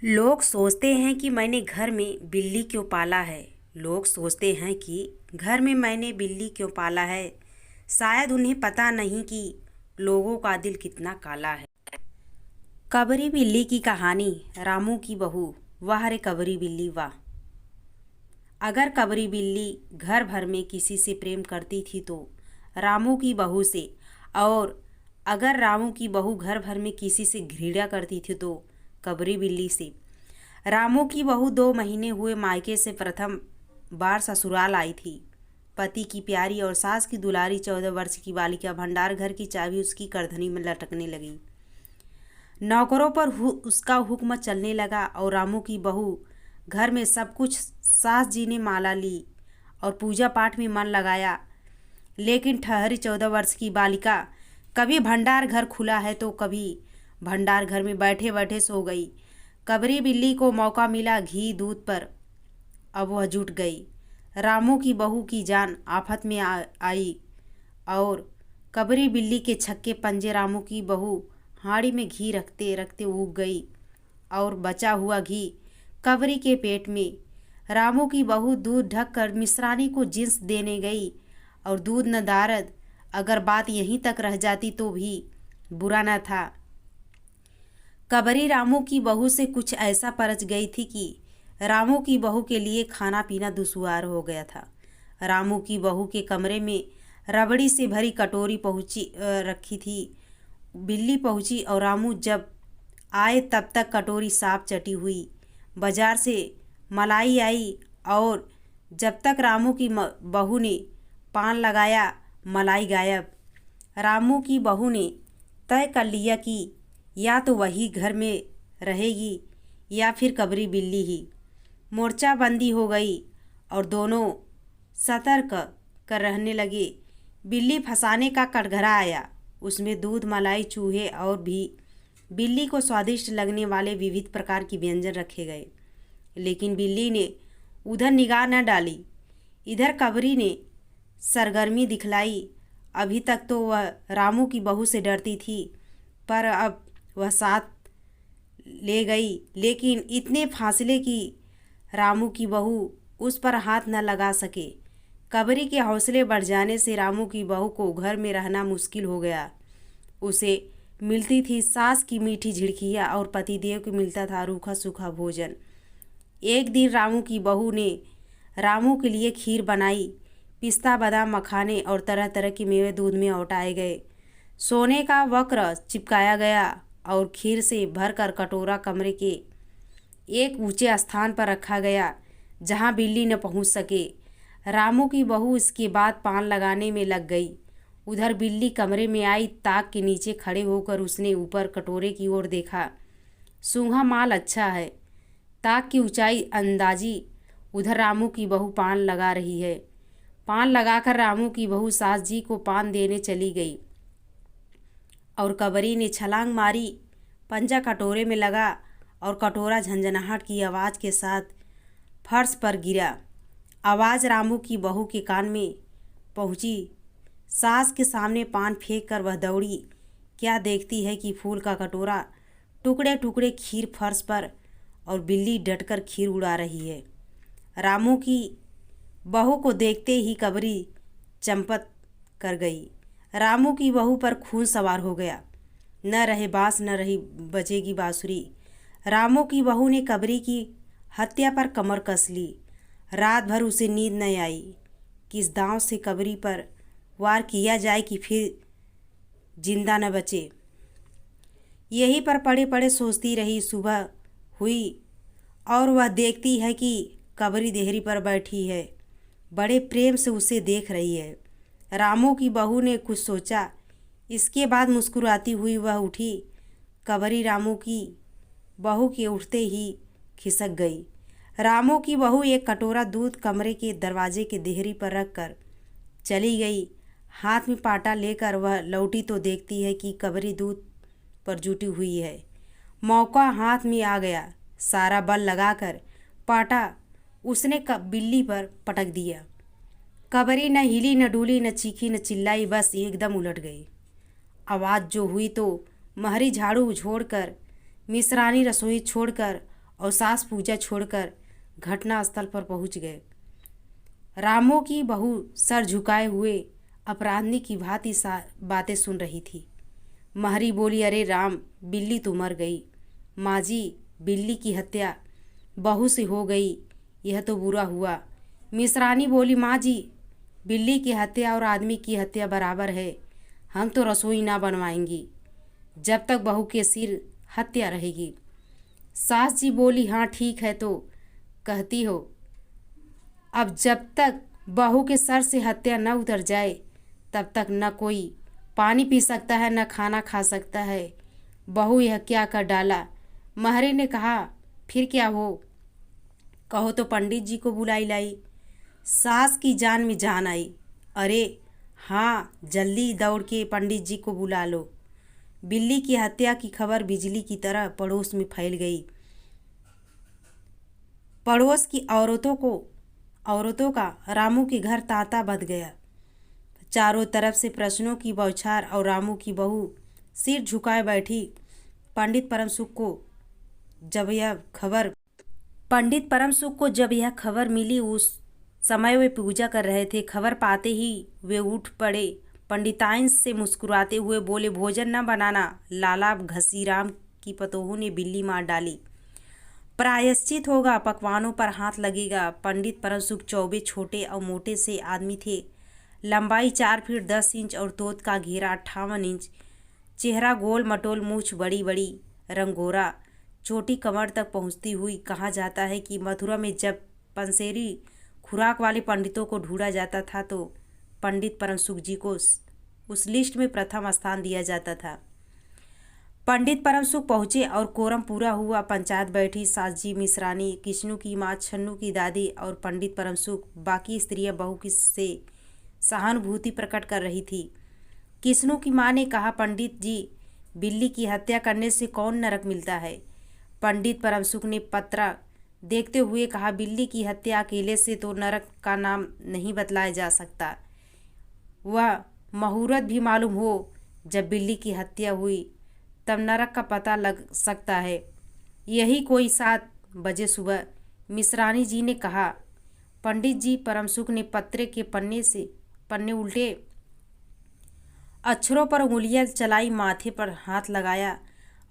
लोग सोचते हैं कि मैंने घर में बिल्ली क्यों पाला है। लोग सोचते हैं कि घर में मैंने बिल्ली क्यों पाला है। शायद उन्हें पता नहीं कि लोगों का दिल कितना काला है। कबरी बिल्ली की कहानी। रामू की बहू। वाह रे कबरी बिल्ली वाह। अगर कबरी बिल्ली घर भर में किसी से प्रेम करती थी तो रामू की बहू से, और अगर रामू की बहू घर भर में किसी से घृणा करती थी तो कबरी बिल्ली से। रामू की बहू 2 महीने हुए मायके से प्रथम बार ससुराल आई थी। पति की प्यारी और सास की दुलारी 14 वर्ष की बालिका भंडार घर की चाबी उसकी करधनी में लटकने लगी। नौकरों पर उसका हुक्म चलने लगा और रामू की बहू घर में सब कुछ। सास जी ने माला ली और पूजा पाठ में मन लगाया, लेकिन ठहरी 14 वर्ष की बालिका कभी भंडार घर खुला है तो कभी भंडार घर में बैठे बैठे सो गई। कबरी बिल्ली को मौका मिला घी दूध पर, अब वह जुट गई। रामू की बहू की जान आफत में आई और कबरी बिल्ली के छक्के पंजे रामू की बहू हांडी में घी रखते रखते उग गई और बचा हुआ घी कबरी के पेट में। रामू की बहू दूध ढक कर मिश्रानी को जिन्स देने गई और दूध न दारद। अगर बात यहीं तक रह जाती तो भी बुरा न था। कबरी रामू की बहू से कुछ ऐसा परच गई थी कि रामू की बहू के लिए खाना पीना दुश्वार हो गया था। रामू की बहू के कमरे में रबड़ी से भरी कटोरी रखी थी। बिल्ली पहुंची और रामू जब आए तब तक कटोरी साफ चटी हुई। बाजार से मलाई आई और जब तक रामू की बहू ने पान लगाया मलाई गायब। रामू की बहू ने तय कर लिया कि या तो वही घर में रहेगी या फिर कबरी बिल्ली ही। मोर्चाबंदी हो गई और दोनों सतर्क कर रहने लगे। बिल्ली फंसाने का कटघरा आया। उसमें दूध मलाई चूहे और भी बिल्ली को स्वादिष्ट लगने वाले विविध प्रकार की व्यंजन रखे गए, लेकिन बिल्ली ने उधर निगाह न डाली। इधर कबरी ने सरगर्मी दिखलाई। अभी तक तो वह रामू की बहू से डरती थी, पर अब वह साथ ले गई, लेकिन इतने फासले की रामू की बहू उस पर हाथ न लगा सके। कबरी के हौसले बढ़ जाने से रामू की बहू को घर में रहना मुश्किल हो गया। उसे मिलती थी सास की मीठी झिड़कियाँ और पतिदेव को मिलता था रूखा सूखा भोजन। एक दिन रामू की बहू ने रामू के लिए खीर बनाई। पिस्ता बादाम मखाने और तरह तरह के मेवे दूध में औटाए गए। सोने का वक्र चिपकाया गया और खीर से भरकर कटोरा कमरे के एक ऊंचे स्थान पर रखा गया जहां बिल्ली न पहुंच सके। रामू की बहू इसके बाद पान लगाने में लग गई। उधर बिल्ली कमरे में आई। ताक के नीचे खड़े होकर उसने ऊपर कटोरे की ओर देखा। सूंघा माल अच्छा है। ताक की ऊंचाई अंदाजी। उधर रामू की बहू पान लगा रही है। पान लगाकर रामू की बहू सास जी को पान देने चली गई और कबरी ने छलांग मारी। पंजा कटोरे में लगा और कटोरा झंझनाहट की आवाज़ के साथ फर्श पर गिरा। आवाज़ रामू की बहू के कान में पहुंची। सास के सामने पान फेंक कर वह दौड़ी। क्या देखती है कि फूल का कटोरा, टुकड़े टुकड़े खीर फर्श पर और बिल्ली डटकर खीर उड़ा रही है। रामू की बहू को देखते ही कबरी चंपत कर गई। रामू की बहू पर खून सवार हो गया। न रहे बांस न रही बजेगी बांसुरी। रामू की बहू ने कबरी की हत्या पर कमर कस ली। रात भर उसे नींद न आई। किस दांव से कबरी पर वार किया जाए कि फिर जिंदा न बचे। यहीं पर पड़े पड़े सोचती रही। सुबह हुई और वह देखती है कि कबरी देहरी पर बैठी है, बड़े प्रेम से उसे देख रही है। रामू की बहू ने कुछ सोचा। इसके बाद मुस्कुराती हुई वह उठी। कबरी रामू की बहू के उठते ही खिसक गई। रामू की बहू एक कटोरा दूध कमरे के दरवाजे के देहरी पर रख कर चली गई। हाथ में पाटा लेकर वह लौटी तो देखती है कि कबरी दूध पर जुटी हुई है। मौका हाथ में आ गया। सारा बल लगाकर पाटा उसने बिल्ली पर पटक दिया। कबरी न हिली न डूली न चीखी न चिल्लाई, बस एकदम उलट गई। आवाज़ जो हुई तो महरी झाड़ू छोड़कर, मिश्रानी रसोई छोड़कर और सास पूजा छोड़कर घटना स्थल पर पहुंच गए। रामू की बहू सर झुकाए हुए अपराधी की भांति बातें सुन रही थी। महरी बोली, अरे राम, बिल्ली तो मर गई। माँ जी, बिल्ली की हत्या बहू से हो गई, यह तो बुरा हुआ। मिश्रानी बोली, माँ जी, बिल्ली की हत्या और आदमी की हत्या बराबर है। हम तो रसोई ना बनवाएंगी जब तक बहू के सिर हत्या रहेगी। सास जी बोली, हाँ ठीक है तो कहती हो। अब जब तक बहू के सर से हत्या न उतर जाए तब तक न कोई पानी पी सकता है न खाना खा सकता है। बहू यह क्या कर डाला। महरे ने कहा, फिर क्या हो, कहो तो पंडित जी को बुलाई लाई। सास की जान में जान आई। अरे हाँ, जल्दी दौड़ के पंडित जी को बुला लो। बिल्ली की हत्या की खबर बिजली की तरह पड़ोस में फैल गई। पड़ोस की औरतों का रामू के घर तांता बंध गया। चारों तरफ से प्रश्नों की बौछार और रामू की बहू सिर झुकाए बैठी। पंडित परम सुख को जब यह खबर मिली, उस समय वे पूजा कर रहे थे। खबर पाते ही वे उठ पड़े। पंडिताइन से मुस्कुराते हुए बोले, भोजन न बनाना, लाला घसीराम की पतोहू ने बिल्ली मार डाली। प्रायश्चित होगा, पकवानों पर हाथ लगेगा। पंडित परम सुख चौबे छोटे और मोटे से आदमी थे। लंबाई 4 फीट 10 इंच और तोत का घेरा 58 इंच। चेहरा गोल मटोल, मूछ बड़ी बड़ी, रंग गोरा, चोटी कमर तक पहुंचती हुई। कहा जाता है कि मथुरा में जब पंसेरी खुराक वाले पंडितों को ढूंढा जाता था तो पंडित परम सुख जी को उस लिस्ट में प्रथम स्थान दिया जाता था। पंडित परम सुख पहुंचे और कोरम पूरा हुआ। पंचायत बैठी। सास जी मिश्रानी, किशनु की माँ, छन्नू की दादी और पंडित परम सुख। बाकी स्त्रियां बहू की से सहानुभूति प्रकट कर रही थी। किशनु की माँ ने कहा, पंडित जी, बिल्ली की हत्या करने से कौन नरक मिलता है। पंडित परम सुख ने पत्र देखते हुए कहा, बिल्ली की हत्या अकेले से तो नरक का नाम नहीं बतलाया जा सकता। वह मुहूर्त भी मालूम हो जब बिल्ली की हत्या हुई तब नरक का पता लग सकता है। यही कोई 7 बजे सुबह। मिश्रानी जी ने कहा। पंडित जी परम सुख ने पत्रे के पन्ने उल्टे, अक्षरों पर उंगलियां चलाई, माथे पर हाथ लगाया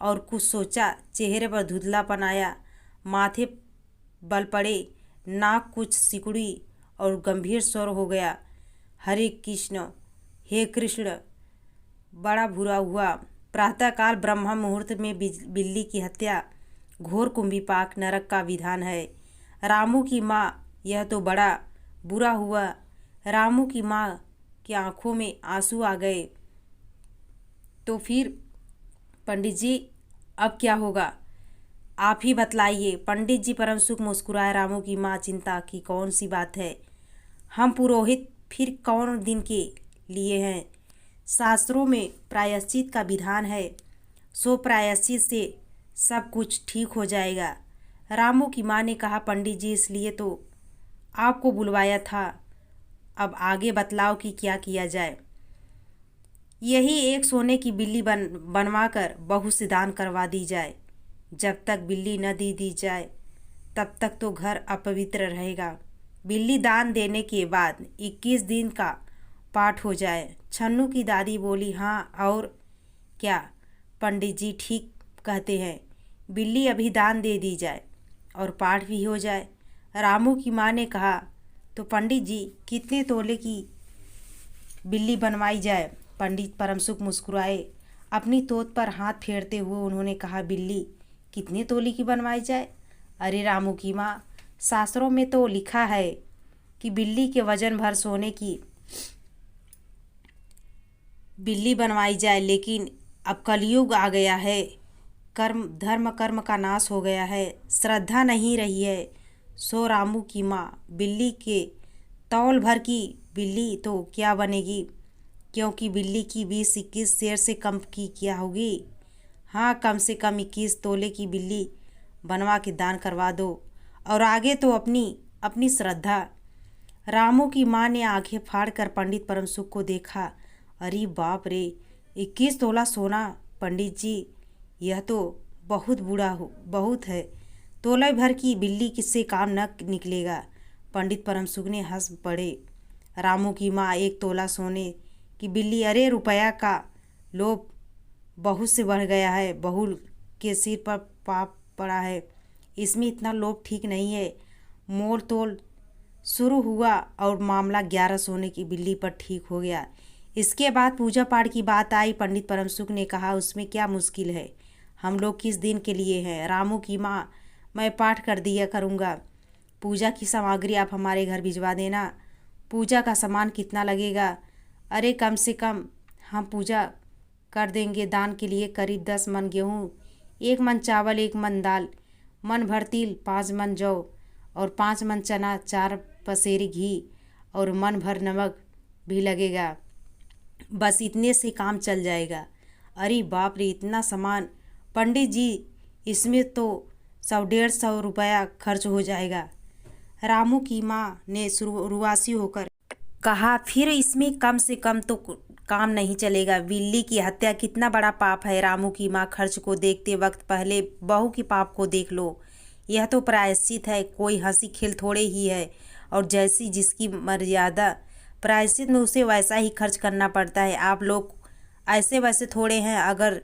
और कुछ सोचा। चेहरे पर धुंधलापन आया, माथे बल पड़े, नाक कुछ सिकुड़ी और गंभीर स्वर हो गया, हरे कृष्ण, हे कृष्ण, बड़ा बुरा हुआ। प्रातःकाल ब्रह्म मुहूर्त में बिल्ली की हत्या घोर कुंभीपाक, नरक का विधान है। रामू की माँ, यह तो बड़ा बुरा हुआ। रामू की माँ की आंखों में आंसू आ गए। तो फिर पंडित जी, अब क्या होगा, आप ही बतलाइए। पंडित जी परम सुख मुस्कुराए। रामू की माँ, चिंता की कौन सी बात है, हम पुरोहित फिर कौन दिन के लिए हैं। शास्त्रों में प्रायश्चित का विधान है, सो प्रायश्चित से सब कुछ ठीक हो जाएगा। रामू की माँ ने कहा, पंडित जी, इसलिए तो आपको बुलवाया था। अब आगे बतलाओ कि क्या किया जाए। यही एक सोने की बिल्ली बनवाकर बहू से दान करवा दी जाए। जब तक बिल्ली न दी जाए तब तक तो घर अपवित्र रहेगा। बिल्ली दान देने के बाद 21 दिन का पाठ हो जाए। छन्नू की दादी बोली, हाँ और क्या, पंडित जी ठीक कहते हैं, बिल्ली अभी दान दे दी जाए और पाठ भी हो जाए। रामू की माँ ने कहा, तो पंडित जी, कितने तोले की बिल्ली बनवाई जाए। पंडित परम सुख मुस्कुराए। अपनी तोत पर हाथ फेरते हुए उन्होंने कहा, बिल्ली कितने तोले की बनवाई जाए। अरे रामू की माँ, शास्त्रों में तो लिखा है कि बिल्ली के वजन भर सोने की बिल्ली बनवाई जाए, लेकिन अब कलयुग आ गया है, धर्म कर्म का नाश हो गया है, श्रद्धा नहीं रही है। सो रामू की माँ, बिल्ली के तौल भर की बिल्ली तो क्या बनेगी, क्योंकि बिल्ली की 20-21 शेर से कम की क्या होगी। हाँ, कम से कम 21 तोले की बिल्ली बनवा के दान करवा दो और आगे तो अपनी श्रद्धा। रामू की माँ ने आंखें फाड़कर पंडित परम सुख को देखा। अरे बाप रे, 21 तोला सोना, पंडित जी, यह तो बहुत है। तोले भर की बिल्ली किससे काम न निकलेगा। पंडित परमसुख ने हंस पड़े। रामू की माँ, एक तोला सोने की बिल्ली। अरे रुपया का लोभ बहुत से बढ़ गया है। बहू के सिर पर पाप पड़ा है, इसमें इतना लोभ ठीक नहीं है। मोल तोल शुरू हुआ और मामला 11 सोने की बिल्ली पर ठीक हो गया। इसके बाद पूजा पाठ की बात आई। पंडित परमसुख ने कहा, उसमें क्या मुश्किल है, हम लोग किस दिन के लिए हैं। रामू की माँ, मैं पाठ कर दिया करूँगा। पूजा की सामग्री आप हमारे घर भिजवा देना। पूजा का सामान कितना लगेगा। अरे कम से कम हम पूजा कर देंगे। दान के लिए करीब 10 मन गेहूँ, 1 मन चावल, 1 मन दाल, मन भर तिल, 5 मन जौ और 5 मन चना, 4 पसेरी घी और मन भर नमक भी लगेगा। बस इतने से काम चल जाएगा। अरे बाप रे, इतना सामान पंडित जी, इसमें तो 100-150 रुपया खर्च हो जाएगा। रामू की माँ ने शुरुआती होकर कहा, फिर इसमें कम से कम तो काम नहीं चलेगा। बिल्ली की हत्या कितना बड़ा पाप है। रामू की माँ, खर्च को देखते वक्त पहले बहू के पाप को देख लो। यह तो प्रायश्चित है, कोई हंसी खेल थोड़े ही है। और जैसी जिसकी मर्यादा, प्रायश्चित में उसे वैसा ही खर्च करना पड़ता है। आप लोग ऐसे वैसे थोड़े हैं। अगर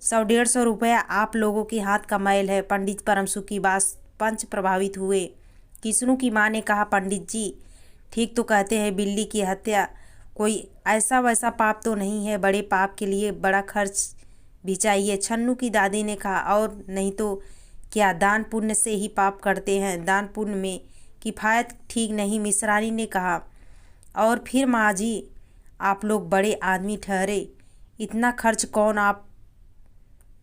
100-150 रुपया आप लोगों के हाथ का मैल है। पंडित परमसुख की बात पंच प्रभावित हुए। किस्नू की माँ ने कहा, पंडित जी ठीक तो कहते हैं, बिल्ली की हत्या कोई ऐसा वैसा पाप तो नहीं है। बड़े पाप के लिए बड़ा खर्च भी चाहिए। छन्नू की दादी ने कहा, और नहीं तो क्या, दान पुण्य से ही पाप करते हैं, दान पुण्य में किफ़ायत ठीक नहीं। मिश्रानी ने कहा, और फिर माँ जी, आप लोग बड़े आदमी ठहरे, इतना खर्च कौन आप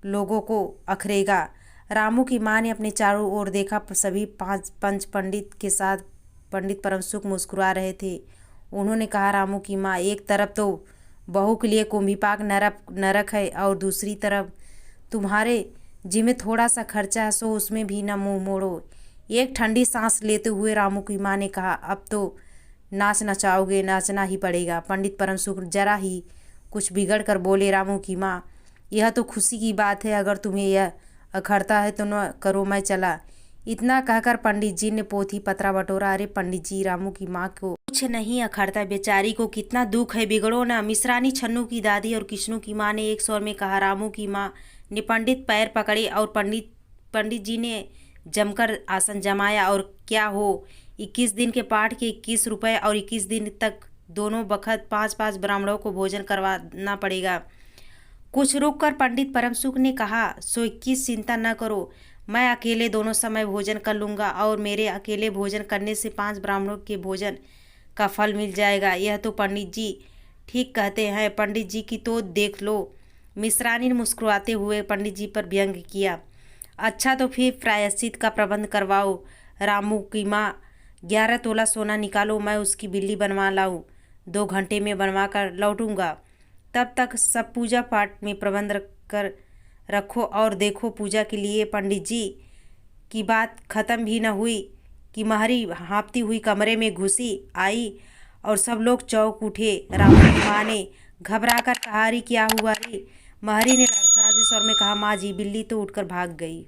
लोगों को अखरेगा। रामू की माँ ने अपने चारों ओर देखा। सभी 5 पंच पंडित के साथ पंडित परमसुख मुस्कुरा रहे थे। उन्होंने कहा, रामू की माँ, एक तरफ तो बहू के लिए कुंभीपाक नरक है और दूसरी तरफ तुम्हारे जिम्मे थोड़ा सा खर्चा है, सो उसमें भी न मुंह मोड़ो। एक ठंडी सांस लेते हुए रामू की माँ ने कहा, अब तो नाच नचाओगे, नाचना ही पड़ेगा। पंडित परमसुख जरा ही कुछ बिगड़ कर बोले, रामू की माँ, यह तो खुशी की बात है, अगर तुम्हें यह अखरता है तो न करो, मैं चला। इतना कहकर पंडित जी ने पोथी पत्रा बटोरा। अरे पंडित जी, रामू की माँ को कुछ नहीं अखरता, बेचारी को कितना दुख है, बिगड़ो ना। मिश्रानी, छन्नू की दादी और किश्नू की माँ ने एक स्वर में कहा। रामू की माँ ने पंडित पैर पकड़े और पंडित जी ने जमकर आसन जमाया। और क्या हो, 21 दिन के पाठ के 21 रुपये और 21 दिन तक दोनों बखत 5-5 ब्राह्मणों को भोजन करवाना पड़ेगा। कुछ रुक कर पंडित परमसुख ने कहा, सो 21 चिंता न करो, मैं अकेले दोनों समय भोजन कर लूँगा और मेरे अकेले भोजन करने से 5 ब्राह्मणों के भोजन का फल मिल जाएगा। यह तो पंडित जी ठीक कहते हैं, पंडित जी की तो देख लो। मिश्रानी ने मुस्कुराते हुए पंडित जी पर व्यंग किया। अच्छा तो फिर प्रायश्चित का प्रबंध करवाओ। रामू की माँ, 11 तोला सोना निकालो, मैं उसकी बिल्ली बनवा लाऊं। 2 घंटे में बनवा कर लौटूंगा। तब तक सब पूजा पाठ में प्रबंध कर रखो। और देखो, पूजा के लिए पंडित जी की बात खत्म भी न हुई कि महरी हाँफती हुई कमरे में घुसी आई और सब लोग चौंक उठे। रामू की माँ ने घबरा कर कहा, अरे क्या हुआ रे। महरी ने लड़खड़ाते स्वर में कहा, माँ जी, बिल्ली तो उठकर भाग गई।